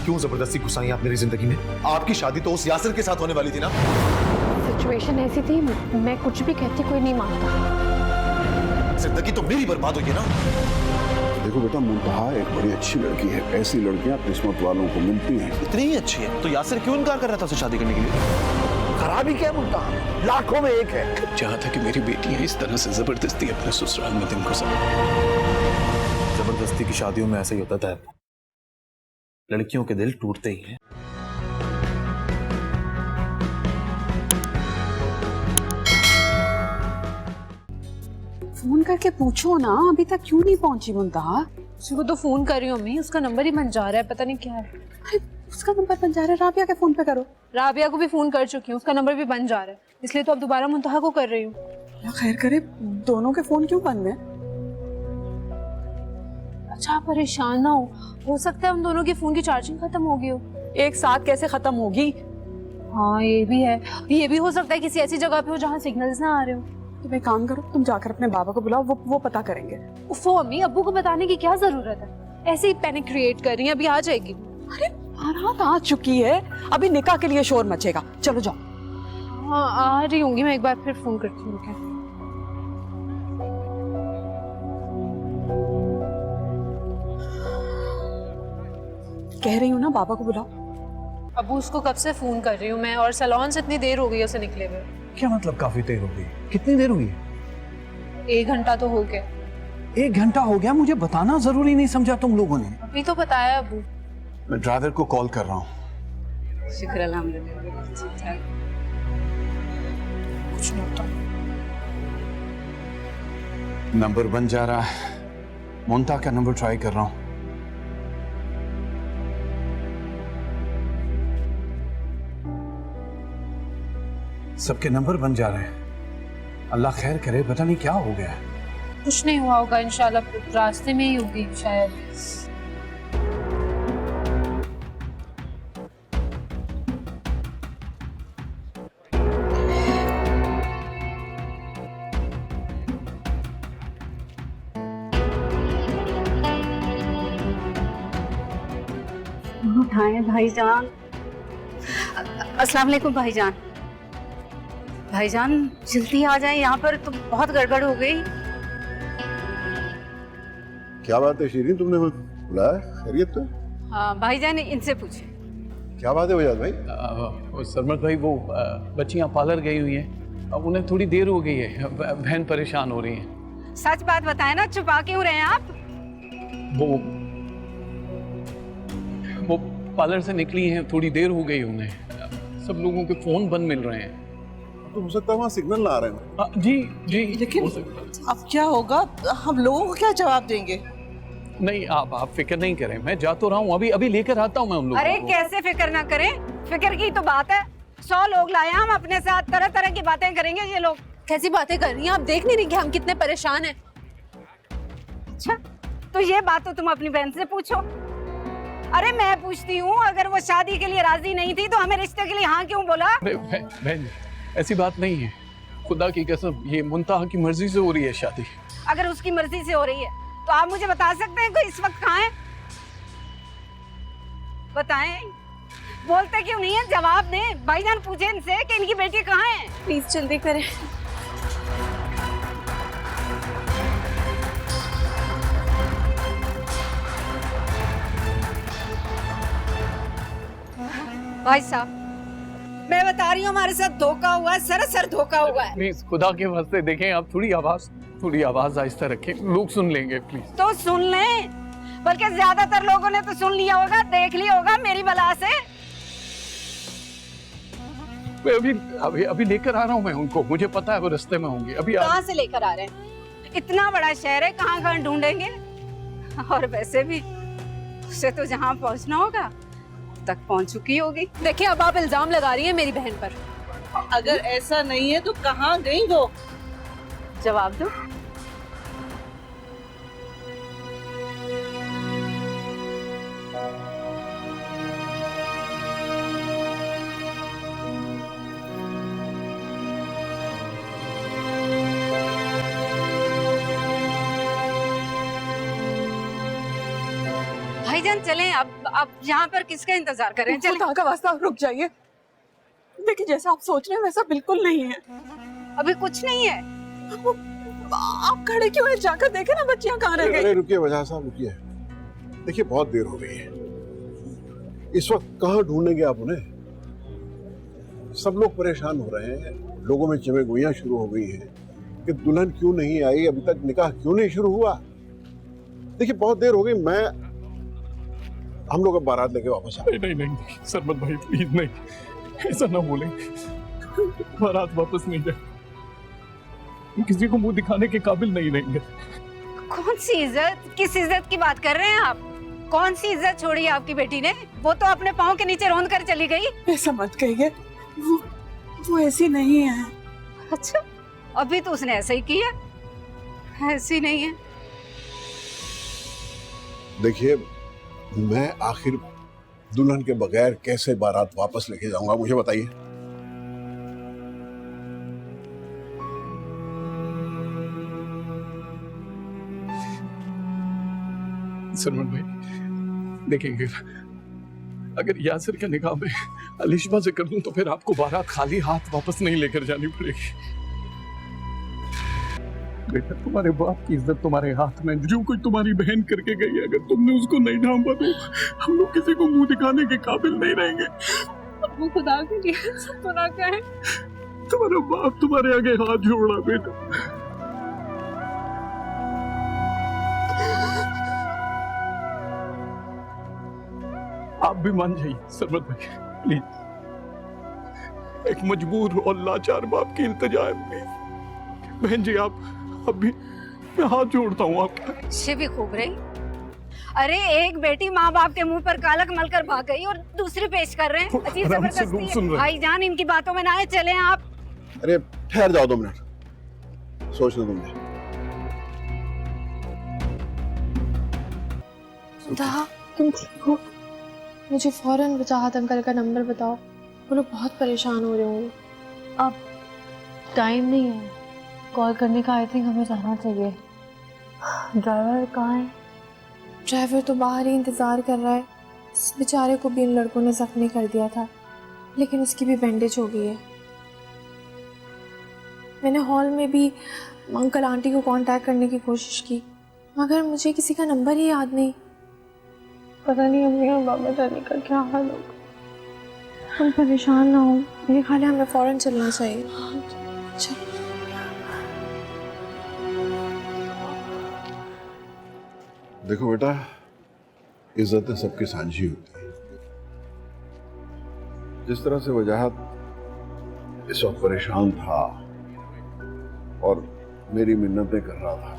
क्यों जबरदस्ती घुसाई आप मेरी जिंदगी में? आपकी शादी तो उस यासिर के साथ होने वाली थी ना। सिचुएशन ऐसी थी, मैं कुछ भी कहती कोई नहीं मानता। जिंदगी तो मेरी बर्बाद हुई है ना। देखो बेटा, मुंतहा एक बड़ी अच्छी लड़की है। ऐसी लड़कियां किस्मत वालों को मिलती हैं। इतनी ही अच्छी है तो यासिर क्यों इनकार कर रहा था उससे शादी करने के लिए? खराबी क्या मुंतहा, लाखों में एक है। चाहा था कि मेरी बेटियां इस तरह से जबरदस्ती अपने ससुराल में दिन गुजार। जबरदस्ती की शादियों में ऐसा ही होता था, लड़कियों के दिल टूटते ही हैं। फोन करके पूछो ना, अभी तक क्यों नहीं पहुंची मुंतहा? उसको तो फोन कर रही हूँ अम्मी, उसका नंबर ही बन जा रहा है, पता नहीं क्या है। अरे उसका नंबर बन जा रहा है, राबिया के फोन पे करो। राबिया को भी फोन कर चुकी हूँ, उसका नंबर भी बन जा रहा है, इसलिए तो अब दोबारा मुंतहा को कर रही हूँ। या खैर करे, दोनों के फोन क्यों बंद है? अच्छा आप परेशान ना हो सकता है उन दोनों के फोन की चार्जिंग खत्म हो गई हो। एक साथ कैसे खत्म होगी? हाँ ये भी है, ये भी हो सकता है किसी ऐसी जगह पे हो जहाँ सिग्नल्स ना आ रहे हो। तुम एक काम करो, तुम जाकर अपने बाबा को बुलाओ, वो पता करेंगे। उफ़ो अम्मी, अब्बू को बताने की क्या जरूरत है, ऐसे ही पैनिक क्रिएट कर रही है, अभी आ जाएगी। अरे बारात आ चुकी है, अभी निकाह के लिए शोर मचेगा। चलो जाओ। हाँ आ रही होंगी, मैं एक बार फिर फोन करती हूँ। क्या कह रही हूँ ना, बाबा को बुलाओ। अब्बू उसको कब से फोन कर रही हूँ मैं, और सैलून से इतनी देर हो गई उसे निकले हुए। क्या मतलब काफी देर हो गई? कितनी देर हुई? 1 घंटा तो हो गया। 1 घंटा हो गया? मुझे बताना जरूरी नहीं समझा तुम लोगों ने? अभी तो बताया अब्बू। मैं ड्राइवर को कॉल कर रहा हूँ। शुक्र अल्हम्दुलिल्लाह, ठीक-ठाक। कुछ नहीं होता। नंबर बन जा रहा है। मुंतहा का नंबर ट्राई कर रहा हूँ। सबके नंबर बन जा रहे हैं। अल्लाह खैर करे, पता नहीं क्या हो गया है। कुछ नहीं हुआ होगा इंशाल्लाह, रास्ते में ही होगी शायद। उठाए भाईजान। अस्सलाम वालेकुम भाईजान। भाईजान जल्दी आ जाए, यहाँ पर तो बहुत गड़बड़ हो गई। क्या बात है शीरीन, तुमने बुलाया? खैरियत तो? हाँ भाईजान, इनसे पूछे। क्या बात है वजाद भाई? सरमत भाई, वो बच्चियां पार्लर गई हुई हैं, अब उन्हें थोड़ी देर हो गई है, बहन परेशान हो रही है। सच बात बताए ना, छुपा क्यों रहे हैं आप? वो पार्लर से निकली हैं, थोड़ी देर हो गई उन्हें। सब लोगों के फोन बंद मिल रहे हैं। तो हो सकता है वहाँ सिग्नल ना आ रहे हैं। जी जी, लेकिन हो सकता है। अब क्या होगा, हम लोगों को क्या जवाब देंगे? नहीं, आप फिक्र नहीं करें, मैं जा तो रहा हूँ, अभी लेकर आता हूँ मैं उन लोगों अरे को। कैसे फिक्र ना करें, फिक्र की तो बात है। 100 लोग लाए हम अपने साथ, तरह तरह की बातें करेंगे ये लोग। कैसी बातें कर रही हैं आप, देख नहीं रही कि हम कितने परेशान हैं? अच्छा, तो ये बात तो तुम अपनी बहन से पूछो। अरे मैं पूछती हूँ, अगर वो शादी के लिए राजी नहीं थी तो हमें रिश्ते के लिए हाँ क्यों बोला? अरे बहन, ऐसी बात नहीं है, खुदा की कसम, ये मुंतहा की मर्जी से हो रही है शादी। अगर उसकी मर्जी से हो रही है तो आप मुझे बता सकते हैं कि इस वक्त कहाँ है? बताएं, बोलते क्यों नहीं है? जवाब दें। भाईजान पूछे इनसे कि इनकी बेटी कहाँ है। प्लीज जल्दी करें। भाई साहब, मैं बता रही हूँ, हमारे साथ धोखा हुआ है, सरासर धोखा हुआ है। प्लीज खुदा के वास्ते देखें, आप थोड़ी आवाज आहिस्ता रखें, लोग सुन लेंगे प्लीज। तो सुन लें, बल्कि ज्यादातर लोगों ने तो सुन लिया होगा, देख लिया होगा मेरी बला से। मैं अभी लेकर आ रहा हूँ मैं उनको, मुझे पता है वो रास्ते में होंगे। अभी कहाँ से लेकर आ रहे हैं? इतना बड़ा शहर है, कहाँ कहाँ ढूंढेंगे? और वैसे भी उसे तो जहाँ पहुँचना होगा तक पहुँच चुकी होगी। देखिए अब आप इल्जाम लगा रही हैं मेरी बहन पर। अगर ऐसा नहीं है तो कहाँ गई वो? जवाब दो। भाईजान चलें, अब यहाँ पर किसका इंतजार करें? चलें। खुदा का वास्ता रुक जाइए। देखिए जैसा आप सोच रहे हैं वैसा बिल्कुल नहीं है। अभी कुछ नहीं है। आप खड़े क्यों हैं? जाकर देखे ना बच्चियां कहाँ रह गई। अरे रुकिए वजह साहब, रुकिए। देखिए बहुत देर हो गई है, इस वक्त कहाँ ढूंढेंगे आप उन्हें? सब लोग परेशान हो रहे हैं, लोगों में चमेगुइयां शुरू हो गई हैं कि दुल्हन क्यों नहीं आई, अभी तक निकाह क्यों नहीं शुरू हुआ। देखिए बहुत देर हो गई, हम लोग अब बारात लेके वापस आए। नहीं नहीं नहीं सरमत भाई प्लीज नहीं, ऐसा ना बोले। बारात वापस नहीं जाए, किसी को मुंह दिखाने के काबिल नहीं रहेंगे। कौन सी इज्जत? किस इज्जत की बात कर रहे हैं आप? कौन सी इज्जत छोड़ी है आपकी बेटी ने? वो तो अपने पाँव के नीचे रोंद कर चली गई। ऐसा मत कहिए, वो ऐसी नहीं है। अच्छा, अभी तो उसने ऐसा ही किया। ऐसी नहीं है। देखिए मैं आखिर दुल्हन के बगैर कैसे बारात वापस लेके जाऊंगा, मुझे बताइए। सरमन भाई देखेंगे, अगर यासिर के निकाह में अलिशबा से कर दूं तो फिर आपको बारात खाली हाथ वापस नहीं लेकर जानी पड़ेगी। बेटा तुम्हारे बाप की इज्जत तुम्हारे हाथ में, जो कोई तुम्हारी बहन करके गई है, अगर तुमने उसको नहीं ढांपा तो हम लोग किसी को मुंह दिखाने के काबिल नहीं रहेंगे। वो खुदा के लिए सब तो ना कहे। तुम्हारा बाप तुम्हारे आगे हाथ जोड़ रहा बेटा। आप भी मान जाइए सरमत भाई प्लीज। एक मजबूर और लाचार बाप की इल्तिजा है। बहन जी आप अब भी, मैं हाथ जोड़ता हूँ आपका। से भी खूब रही। अरे एक बेटी माँ बाप के मुंह पर कालक मलकर भाग गई और दूसरी पेश कर रहे हैं। अजीब आराम से लोग सुन जबरदस्ती। रहे हैं। भाईजान इनकी बातों में ना आए, चलें आप। अरे ठहर जाओ 2 मिनट, सोचने दो मुझे। खुदा तुम ठीक हो? मुझे फौरन वजाहत अंकल का नंबर बताओ, वो लोग बहुत परेशान हो रहे होंगे। अब टाइम नहीं है कॉल करने का। आई थिंक हमें जाना चाहिए। ड्राइवर कहाँ है? ड्राइवर तो बाहर ही इंतज़ार कर रहा है। इस बेचारे को भी इन लड़कों ने जख्मी कर दिया था, लेकिन उसकी भी बैंडेज हो गई है। मैंने हॉल में भी अंकल आंटी को कांटेक्ट करने की कोशिश की, मगर मुझे किसी का नंबर ही याद नहीं। पता नहीं अम्मी और बाबा जाने का क्या हाल होगा। हम परेशान ना हो, मेरे ख्याल है हमें फ़ौरन चलना चाहिए। चल। देखो बेटा, इज्जतें सबकी सांझी होती है। जिस तरह से वजाहत इस वक्त परेशान था और मेरी मिन्नतें कर रहा था,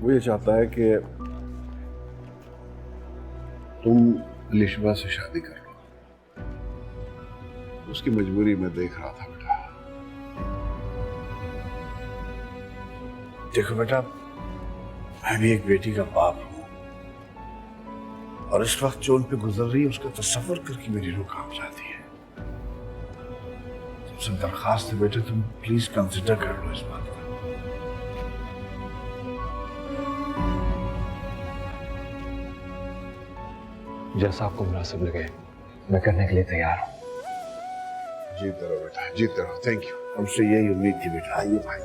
वो ये चाहता है कि तुम अलिशबा से शादी कर लो। उसकी मजबूरी मैं देख रहा था बेटा। देखो बेटा, मैं भी एक बेटी का बाप हूं और इस वक्त जो उन पे गुजर रही है उसका तस्वर करके मेरी रूह कांप जाती है। सबसे दरखास्त है बेटा, तुम प्लीज कंसिडर कर लो इस बात को। जैसा आपको मुनासिब लगे मैं करने के लिए तैयार हूँ। जीते रहो बेटा, जीते रहो। Thank you. हमसे यही उम्मीद थी बेटा। आइए भाई।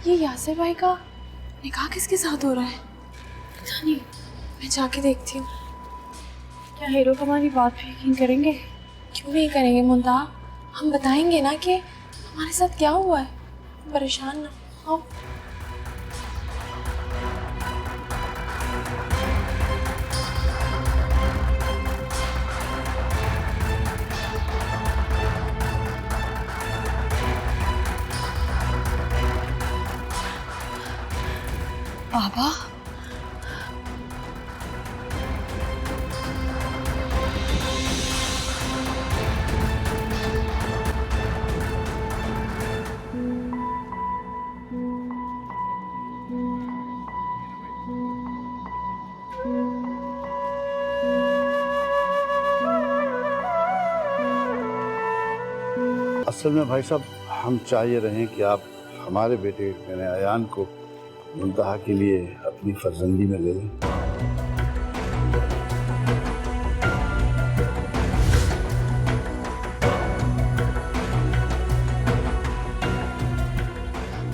ये यासिर भाई का निकाह किसके साथ हो रहा है? पता नहीं, मैं जाके देखती हूँ। क्या हीरो हमारी बात भी यकीन करेंगे? क्यों नहीं करेंगे मुंता? हम बताएंगे ना कि हमारे साथ क्या हुआ है। परेशान ना हो। बाबा असल में भाई साहब हम चाहिए रहे हैं कि आप हमारे बेटे यानी अयान को मुंतहा के लिए अपनी फर्जंदी में ले लें।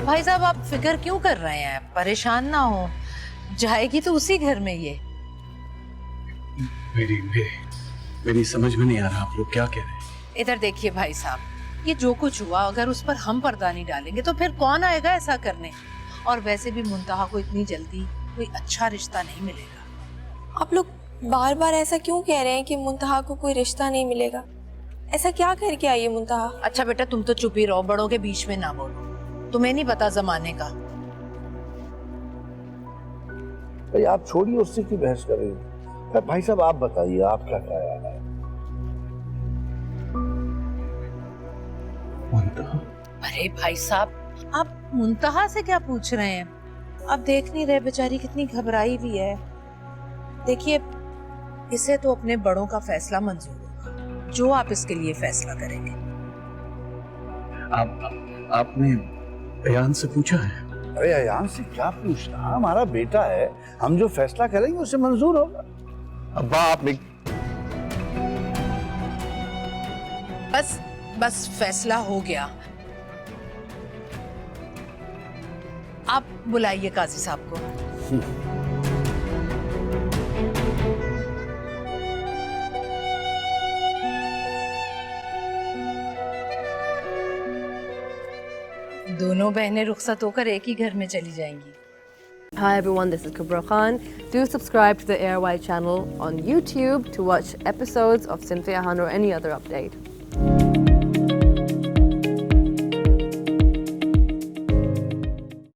भाई साहब आप फिक्र क्यों कर रहे हैं? परेशान ना हो, जाएगी तो उसी घर में ये। मेरी समझ में नहीं आ रहा आप लोग क्या कह रहे हैं। इधर देखिए भाई साहब, ये जो कुछ हुआ अगर उस पर हम पर्दा नहीं डालेंगे तो फिर कौन आएगा ऐसा करने? और वैसे भी मुंतहा को इतनी जल्दी कोई अच्छा रिश्ता नहीं मिलेगा। आप लोग बार बार ऐसा क्यों कह रहे हैं कि मुंतहा को कोई रिश्ता नहीं मिलेगा? ऐसा क्या करके आई है मुंतहा? अच्छा बेटा तुम तो चुप ही रहो, बड़ों के बीच में ना बोलो, तुम्हें नहीं पता जमाने का। भाई आप छोड़िए, उससे की बहस कर रही हैं। भाई साहब आप बताइए, आप क्या ख्याल है? अरे भाई साहब आप मुंतहा से क्या पूछ रहे हैं? आप देख नहीं रहे बेचारी कितनी घबराई हुई है। देखिए इसे तो अपने बड़ों का फैसला मंजूर होगा, जो आप इसके लिए फैसला करेंगे। आपने अयान से पूछा है? अरे अयान से क्या पूछना, हमारा बेटा है, हम जो फैसला करेंगे उसे मंजूर होगा। अब्बा आपने बस फैसला हो गया। आप बुलाइए काजी साहब को। दोनों बहनें रुखसत होकर एक ही घर में चली जाएंगी। Hi everyone, this is Kubra Khan. Do subscribe to the ARY channel on YouTube to watch episodes of Cynthia Han or any other update.